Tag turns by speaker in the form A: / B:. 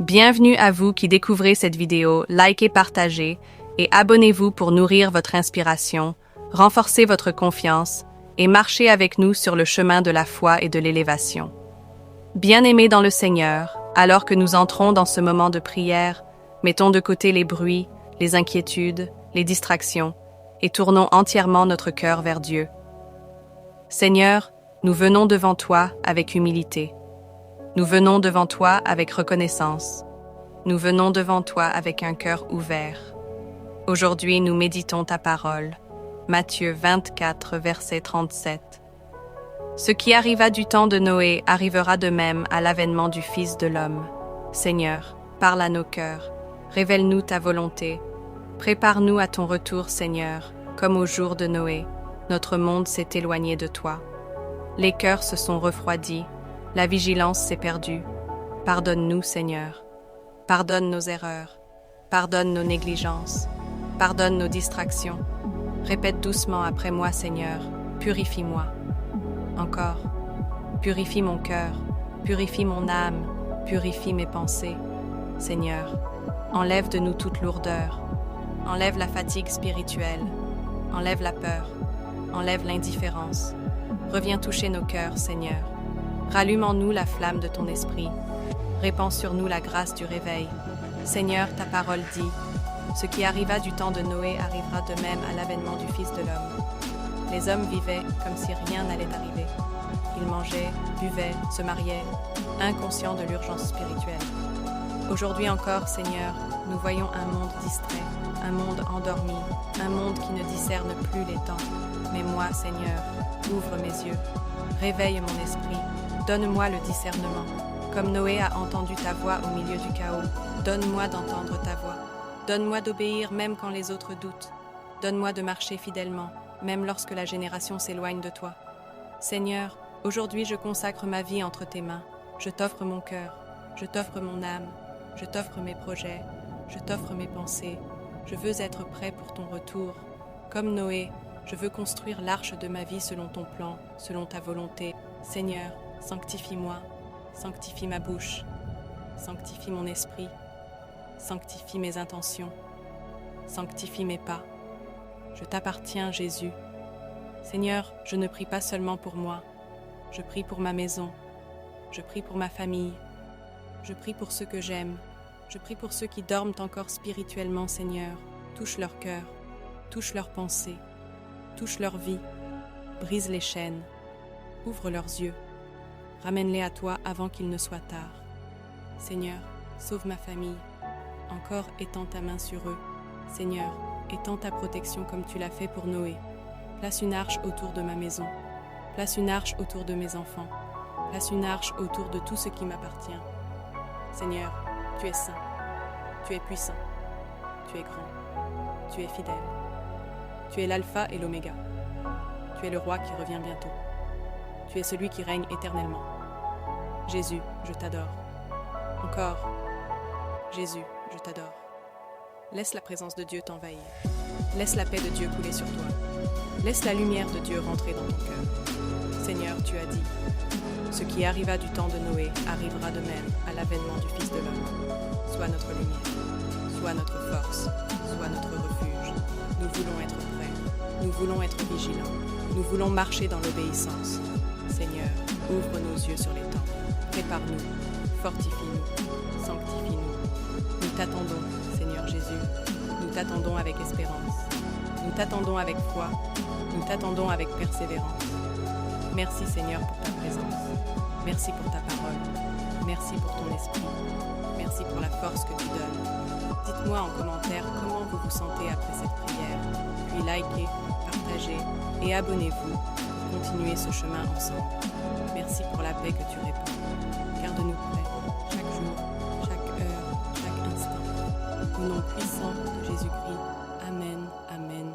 A: Bienvenue à vous qui découvrez cette vidéo, likez, partagez et abonnez-vous pour nourrir votre inspiration, renforcer votre confiance et marcher avec nous sur le chemin de la foi et de l'élévation. Bien-aimés dans le Seigneur, alors que nous entrons dans ce moment de prière, mettons de côté les bruits, les inquiétudes, les distractions et tournons entièrement notre cœur vers Dieu. Seigneur, nous venons devant toi avec humilité. Nous venons devant toi avec reconnaissance. Nous venons devant toi avec un cœur ouvert. Aujourd'hui, nous méditons ta parole. Matthieu 24, verset 37. Ce qui arriva du temps de Noé arrivera de même à l'avènement du Fils de l'homme. Seigneur, parle à nos cœurs. Révèle-nous ta volonté. Prépare-nous à ton retour, Seigneur, comme au jour de Noé. Notre monde s'est éloigné de toi. Les cœurs se sont refroidis. La vigilance s'est perdue. Pardonne-nous, Seigneur. Pardonne nos erreurs. Pardonne nos négligences. Pardonne nos distractions. Répète doucement après moi, Seigneur. Purifie-moi. Encore. Purifie mon cœur. Purifie mon âme. Purifie mes pensées. Seigneur, enlève de nous toute lourdeur. Enlève la fatigue spirituelle. Enlève la peur. Enlève l'indifférence. Reviens toucher nos cœurs, Seigneur. Rallume en nous la flamme de ton esprit. Répands sur nous la grâce du réveil. Seigneur, ta parole dit, ce qui arriva du temps de Noé arrivera de même à l'avènement du Fils de l'homme. Les hommes vivaient comme si rien n'allait arriver. Ils mangeaient, buvaient, se mariaient, inconscients de l'urgence spirituelle. Aujourd'hui encore, Seigneur, nous voyons un monde distrait, un monde endormi, un monde qui ne discerne plus les temps. Mais moi, Seigneur, ouvre mes yeux, réveille mon esprit. Donne-moi le discernement. Comme Noé a entendu ta voix au milieu du chaos, donne-moi d'entendre ta voix. Donne-moi d'obéir même quand les autres doutent. Donne-moi de marcher fidèlement, même lorsque la génération s'éloigne de toi. Seigneur, aujourd'hui je consacre ma vie entre tes mains. Je t'offre mon cœur, je t'offre mon âme, je t'offre mes projets, je t'offre mes pensées. Je veux être prêt pour ton retour. Comme Noé, je veux construire l'arche de ma vie selon ton plan, selon ta volonté. Seigneur, sanctifie-moi, sanctifie ma bouche, sanctifie mon esprit, sanctifie mes intentions, sanctifie mes pas. Je t'appartiens, Jésus. Seigneur, je ne prie pas seulement pour moi, je prie pour ma maison, je prie pour ma famille, je prie pour ceux que j'aime, je prie pour ceux qui dorment encore spirituellement, Seigneur. Touche leur cœur, touche leurs pensées, touche leur vie, brise les chaînes, ouvre leurs yeux. Ramène-les à toi avant qu'il ne soit tard. Seigneur, sauve ma famille. Encore étends ta main sur eux. Seigneur, étends ta protection comme tu l'as fait pour Noé. Place une arche autour de ma maison. Place une arche autour de mes enfants. Place une arche autour de tout ce qui m'appartient. Seigneur, tu es saint. Tu es puissant. Tu es grand. Tu es fidèle. Tu es l'alpha et l'oméga. Tu es le roi qui revient bientôt. Tu es celui qui règne éternellement. Jésus, je t'adore. Encore. Jésus, je t'adore. Laisse la présence de Dieu t'envahir. Laisse la paix de Dieu couler sur toi. Laisse la lumière de Dieu rentrer dans ton cœur. Seigneur, tu as dit, ce qui arriva du temps de Noé arrivera de même à l'avènement du Fils de l'homme. Sois notre lumière, sois notre force, sois notre refuge. Nous voulons être prêts, nous voulons être vigilants, nous voulons marcher dans l'obéissance. Seigneur, ouvre nos yeux sur les temps. Prépare-nous, fortifie-nous, sanctifie-nous. Nous t'attendons, Seigneur Jésus. Nous t'attendons avec espérance. Nous t'attendons avec foi. Nous t'attendons avec persévérance. Merci, Seigneur, pour ta présence. Merci pour ta parole. Merci pour ton esprit. Merci pour la force que tu donnes. Dites-moi en commentaire comment vous vous sentez après cette prière. Puis likez, partagez et abonnez-vous. Continuer ce chemin ensemble. Merci pour la paix que tu répands. Garde-nous prêts, chaque jour, chaque heure, chaque instant. Au nom puissant de Jésus-Christ. Amen, amen.